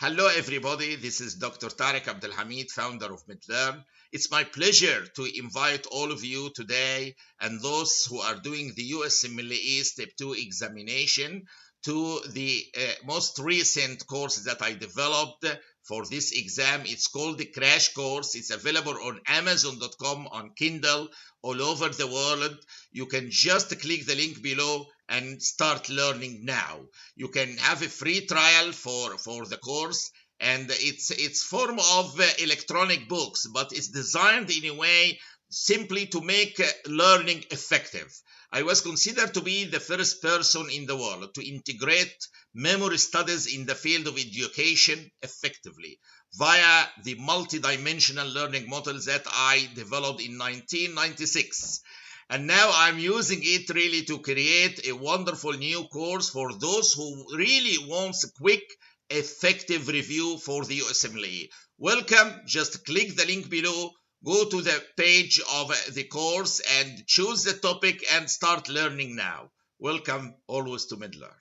Hello everybody, this is Dr. Tarek Abdelhamid, founder of Medlearn. It's my pleasure to invite all of you today and those who are doing the USMLE Step 2 examination to the most recent course that I developed for this exam. It's called the Crash Course. It's available on Amazon.com, on Kindle, all over the world. You can just click the link below and start learning now. You can have a free trial for the course, and it's form of electronic books, but it's designed in a way simply to make learning effective. I was considered to be the first person in the world to integrate memory studies in the field of education effectively via the multidimensional learning models that I developed in 1996. And now I'm using it really to create a wonderful new course for those who really want a quick, effective review for the USMLE. Welcome. Just click the link below. Go to the page of the course and choose the topic and start learning now. Welcome always to Medlearn.